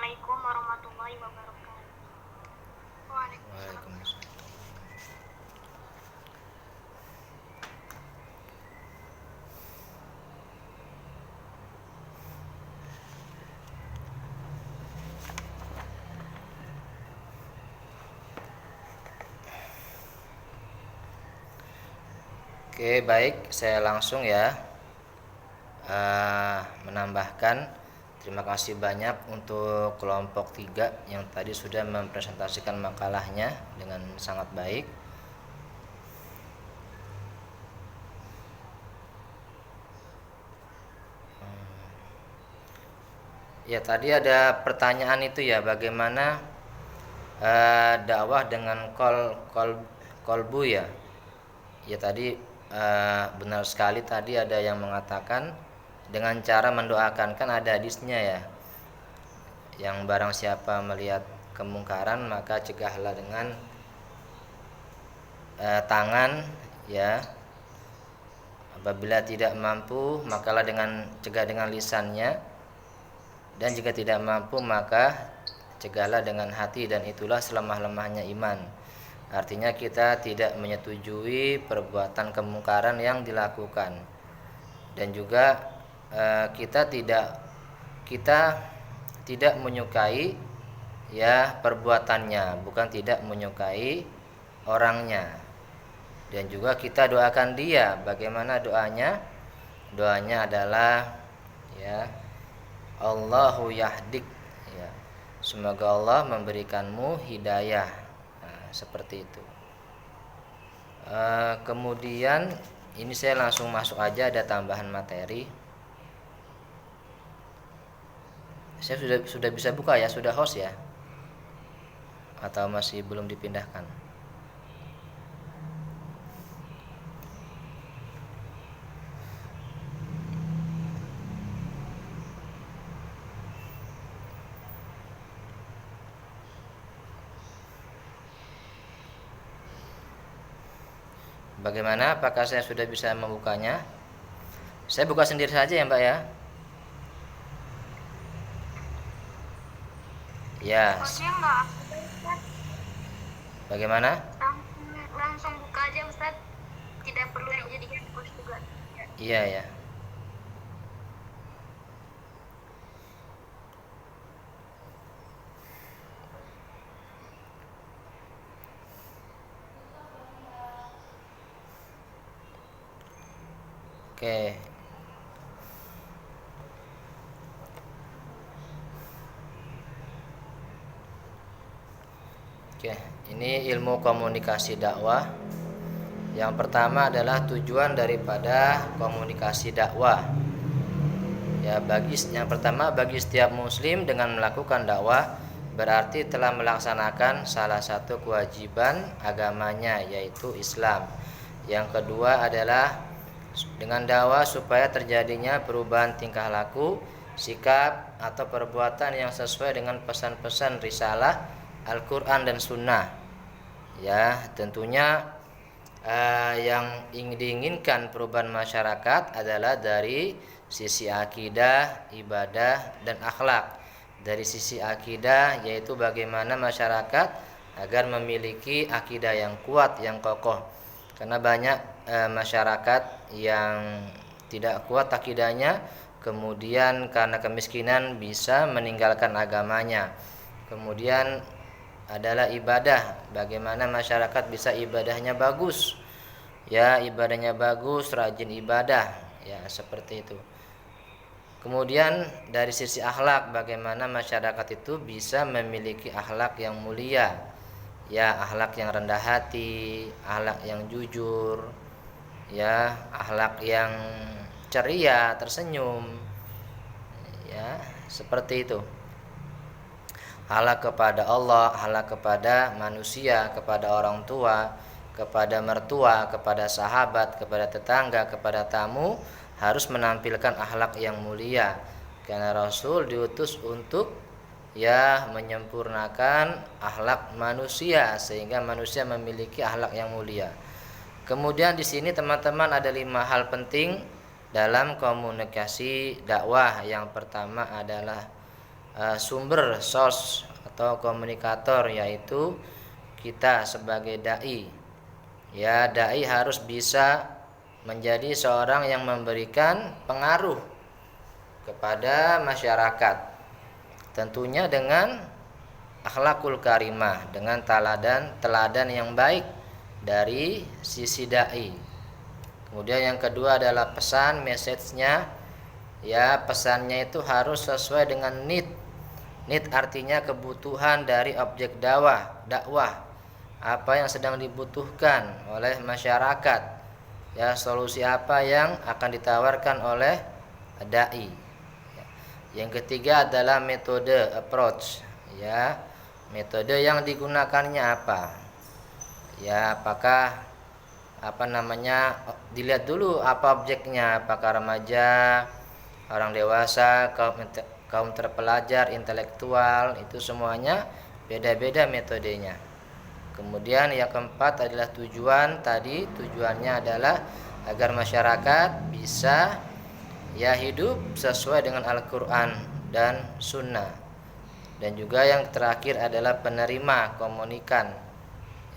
Assalamualaikum warahmatullahi wabarakatuh. Waalaikumsalam. Waalaikumsalam. Oke, baik, saya langsung ya menambahkan. Terima kasih banyak untuk kelompok 3 yang tadi sudah mempresentasikan makalahnya dengan sangat baik. Ya, tadi ada pertanyaan itu ya, bagaimana dakwah dengan kolbu ya. Ya tadi benar sekali, tadi ada yang mengatakan dengan cara mendoakan, kan ada hadisnya ya, yang barang siapa melihat kemungkaran maka cegahlah dengan tangan ya, apabila tidak mampu makalah cegah dengan lisannya, dan jika tidak mampu maka cegahlah dengan hati, dan itulah selemah-lemahnya iman. Artinya kita tidak menyetujui perbuatan kemungkaran yang dilakukan, dan juga kita tidak menyukai ya perbuatannya, bukan tidak menyukai orangnya. Dan juga kita doakan dia. Bagaimana doanya? Doanya adalah ya, Allahu yahdik ya, semoga Allah memberikanmu hidayah. Nah, seperti itu. Kemudian ini saya langsung masuk aja, ada tambahan materi. Saya sudah bisa buka ya, sudah host ya, atau masih belum dipindahkan? Bagaimana? Apakah saya sudah bisa membukanya? Saya buka sendiri saja ya, Mbak ya. Ya. Hostnya nggak ada, Ustaz. Bagaimana? Langsung buka aja, Ustaz. Tidak perlu yang jadikan host juga. Iya ya. Oke. Oke, ini ilmu komunikasi dakwah. Yang pertama adalah tujuan daripada komunikasi dakwah. Ya, yang pertama, bagi setiap muslim dengan melakukan dakwah berarti telah melaksanakan salah satu kewajiban agamanya, yaitu Islam. Yang kedua adalah dengan dakwah supaya terjadinya perubahan tingkah laku, sikap atau perbuatan yang sesuai dengan pesan-pesan risalah Al-Quran dan Sunnah. Ya, tentunya yang diinginkan perubahan masyarakat adalah dari sisi akidah, ibadah, dan akhlak. Dari sisi akidah, yaitu bagaimana masyarakat agar memiliki akidah yang kuat, yang kokoh. Karena banyak masyarakat yang tidak kuat akidahnya, kemudian karena kemiskinan bisa meninggalkan agamanya. Kemudian adalah ibadah, bagaimana masyarakat bisa ibadahnya bagus, ya ibadahnya bagus, rajin ibadah, ya seperti itu. Kemudian dari sisi akhlak, bagaimana masyarakat itu bisa memiliki akhlak yang mulia, ya akhlak yang rendah hati, akhlak yang jujur, ya akhlak yang ceria, tersenyum, ya seperti itu. Akhlak kepada Allah, akhlak kepada manusia, kepada orang tua, kepada mertua, kepada sahabat, kepada tetangga, kepada tamu, harus menampilkan akhlak yang mulia. Karena Rasul diutus untuk ya menyempurnakan akhlak manusia, sehingga manusia memiliki akhlak yang mulia. Kemudian di sini teman-teman ada 5 hal penting dalam komunikasi dakwah. Yang pertama adalah sumber source atau komunikator, yaitu kita sebagai dai. Ya, dai harus bisa menjadi seorang yang memberikan pengaruh kepada masyarakat, tentunya dengan akhlakul karimah, dengan teladan yang baik dari sisi dai. Kemudian yang kedua adalah pesan, message-nya. Ya, pesannya itu harus sesuai dengan need. Need artinya kebutuhan dari objek dakwah. Apa yang sedang dibutuhkan oleh masyarakat. Ya, solusi apa yang akan ditawarkan oleh dai. Yang ketiga adalah metode, approach. Ya, metode yang digunakannya apa? Ya, apakah dilihat dulu apa objeknya, apakah remaja, orang dewasa, kaum terpelajar, intelektual, itu semuanya beda-beda metodenya. Kemudian yang keempat adalah tujuan. Tadi tujuannya adalah agar masyarakat bisa hidup sesuai dengan Al-Quran dan Sunnah. Dan juga yang terakhir adalah penerima, komunikan.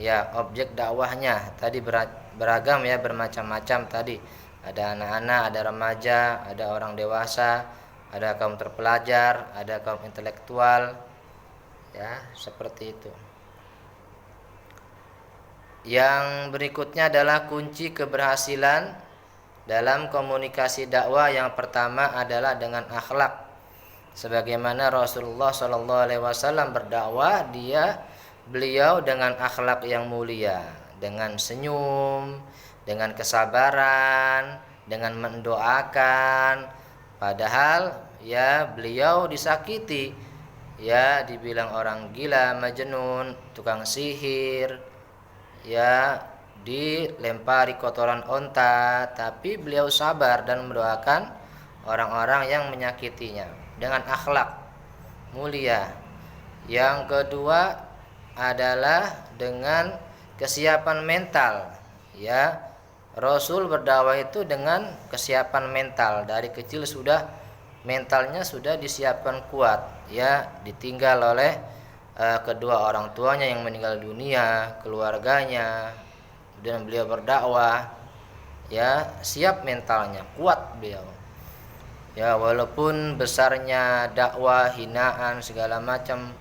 Ya, objek dakwahnya tadi beragam, ya, bermacam-macam tadi. Ada anak-anak, ada remaja, ada orang dewasa, ada kaum terpelajar, ada kaum intelektual. Ya, seperti itu. Yang berikutnya adalah kunci keberhasilan dalam komunikasi dakwah. Yang pertama adalah dengan akhlak. Sebagaimana Rasulullah SAW berdakwah, beliau dengan akhlak yang mulia, dengan senyum, dengan kesabaran, dengan mendoakan. Padahal beliau disakiti, dibilang orang gila, majnun, tukang sihir, dilempari kotoran onta, tapi beliau sabar dan mendoakan orang-orang yang menyakitinya dengan akhlak mulia. Yang kedua adalah dengan kesiapan mental. Rasul berdakwah itu dengan kesiapan mental. Dari kecil mentalnya sudah disiapkan kuat, ditinggal oleh kedua orang tuanya yang meninggal dunia, keluarganya. Kemudian beliau berdakwah, siap mentalnya, kuat beliau. Walaupun besarnya dakwah, hinaan segala macam,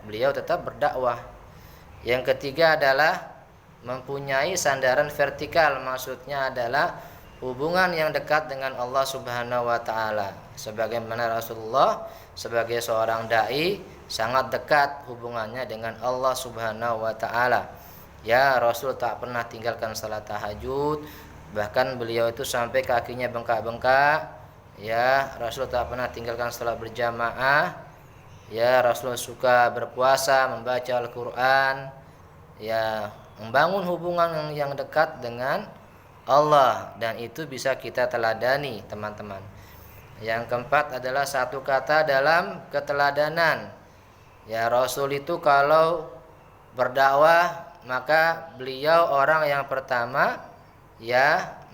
beliau tetap berdakwah. Yang ketiga adalah mempunyai sandaran vertikal, maksudnya adalah hubungan yang dekat dengan Allah Subhanahu wa taala. Sebagaimana Rasulullah sebagai seorang dai sangat dekat hubungannya dengan Allah Subhanahu wa taala. Rasul tak pernah tinggalkan salat tahajud, bahkan beliau itu sampai kakinya bengkak-bengkak. Rasul tak pernah tinggalkan salat berjamaah. Rasul suka berpuasa, membaca Al-Qur'an. Membangun hubungan yang dekat dengan Allah, dan itu bisa kita teladani, teman-teman. Yang keempat adalah satu kata dalam keteladanan. Rasul itu kalau berdakwah, maka beliau orang yang pertama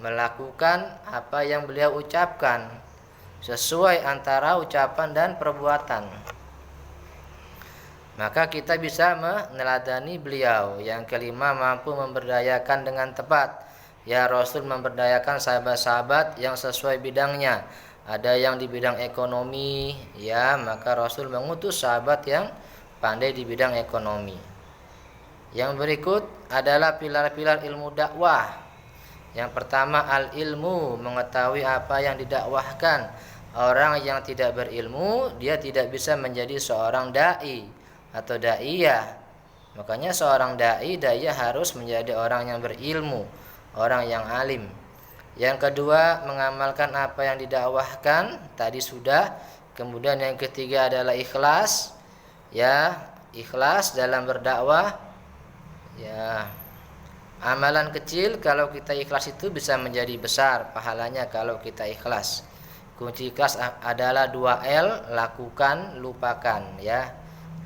melakukan apa yang beliau ucapkan, sesuai antara ucapan dan perbuatan. Maka kita bisa meneladani beliau. Yang kelima, mampu memberdayakan dengan tepat. Rasul memberdayakan sahabat-sahabat yang sesuai bidangnya. Ada yang di bidang ekonomi, maka Rasul mengutus sahabat yang pandai di bidang ekonomi. Yang berikut adalah pilar-pilar ilmu dakwah. Yang pertama, al-ilmu, mengetahui apa yang didakwahkan. Orang yang tidak berilmu, dia tidak bisa menjadi seorang dai atau daiyah. Makanya seorang daiyah harus menjadi orang yang berilmu, orang yang alim. Yang kedua, mengamalkan apa yang didakwahkan, tadi sudah. Kemudian yang ketiga adalah ikhlas. Ikhlas dalam berdakwah. Amalan kecil kalau kita ikhlas itu bisa menjadi besar pahalanya kalau kita ikhlas. Kunci ikhlas adalah 2L, lakukan, lupakan.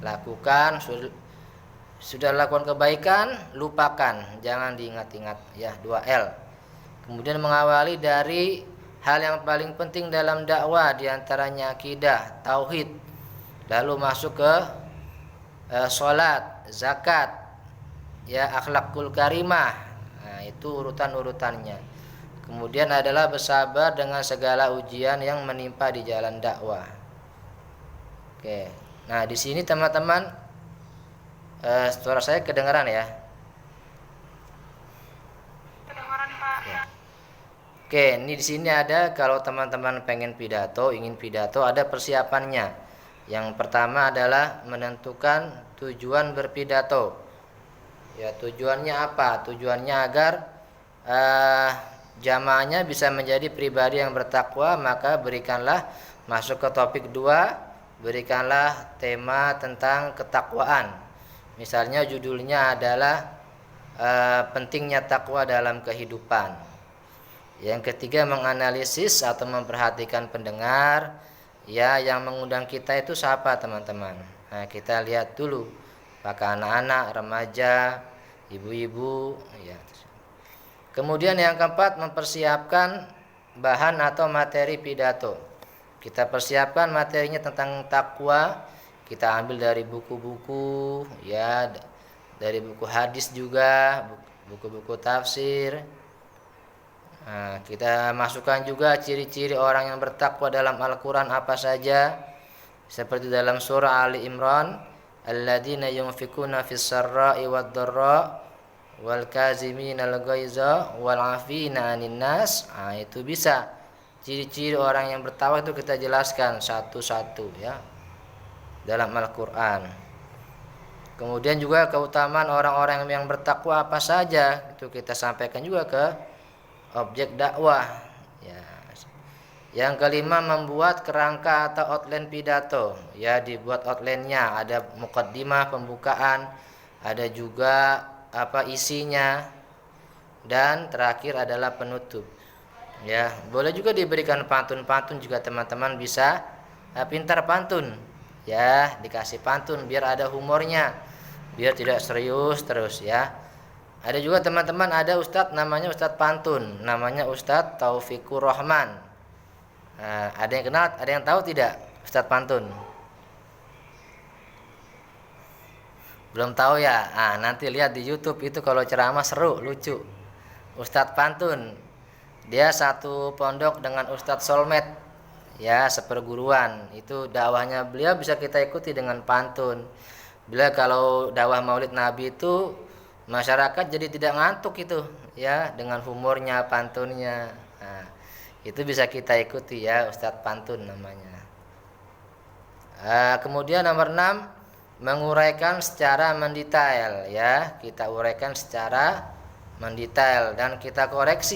Lakukan, sudah lakukan kebaikan, lupakan, jangan diingat-ingat. 2L. Kemudian mengawali dari hal yang paling penting dalam dakwah diantaranya akidah, tauhid, lalu masuk ke sholat, zakat, ya akhlakul karimah. Nah, itu urutan-urutannya. Kemudian adalah bersabar dengan segala ujian yang menimpa di jalan dakwah. Oke. Nah, di sini teman-teman suara saya kedengaran ya? Kedengaran, Pak. Ya. Oke, ini di sini ada kalau teman-teman pengen pidato, ingin pidato, ada persiapannya. Yang pertama adalah menentukan tujuan berpidato. Ya, tujuannya apa? Tujuannya agar jamaahnya bisa menjadi pribadi yang bertakwa, maka berikanlah masuk ke topik 2, berikanlah tema tentang ketakwaan. Misalnya judulnya adalah pentingnya takwa dalam kehidupan. Yang ketiga, menganalisis atau memperhatikan pendengar. Ya, yang mengundang kita itu siapa teman-teman? Nah, kita lihat dulu, apakah anak-anak, remaja, ibu-ibu, ya. Kemudian yang keempat, mempersiapkan bahan atau materi pidato. Kita persiapkan materinya tentang takwa. Kita ambil dari buku-buku, ya, dari buku hadis juga, buku-buku tafsir. Nah, kita masukkan juga ciri-ciri orang yang bertakwa dalam Al-Quran apa saja, seperti dalam surah Ali Imran, alladzina yunfikuna fis sarra'i wad dharra wal kaziminal ghaiza wal 'afina 'anil nas. Nah, itu bisa ciri-ciri orang yang bertakwa itu kita jelaskan satu-satu ya dalam Al-Quran. Kemudian juga keutamaan orang-orang yang bertakwa apa saja itu kita sampaikan juga ke objek dakwah ya. Yang kelima, membuat kerangka atau outline pidato. Ya, dibuat outline-nya, ada mukaddimah, pembukaan, ada juga apa isinya, dan terakhir adalah penutup. Ya, boleh juga diberikan pantun-pantun juga teman-teman bisa pintar pantun. Ya, dikasih pantun biar ada humornya, biar tidak serius terus ya. Ada juga teman-teman, ada ustadz namanya Ustadz Pantun, namanya Ustadz Taufikur Rahman. Nah, ada yang kenal, ada yang tahu tidak Ustadz Pantun? Belum tahu ya? Ah, nanti lihat di YouTube itu kalau ceramah seru, lucu. Ustadz Pantun, dia satu pondok dengan Ustadz Solmed, ya seperguruan. Itu dakwahnya beliau bisa kita ikuti dengan pantun. Beliau kalau dakwah Maulid Nabi itu masyarakat jadi tidak ngantuk itu ya dengan humornya, pantunnya. Nah, itu bisa kita ikuti ya, Ustadz Pantun namanya. Kemudian nomor 6, menguraikan secara mendetail ya. Kita uraikan secara mendetail dan kita koreksi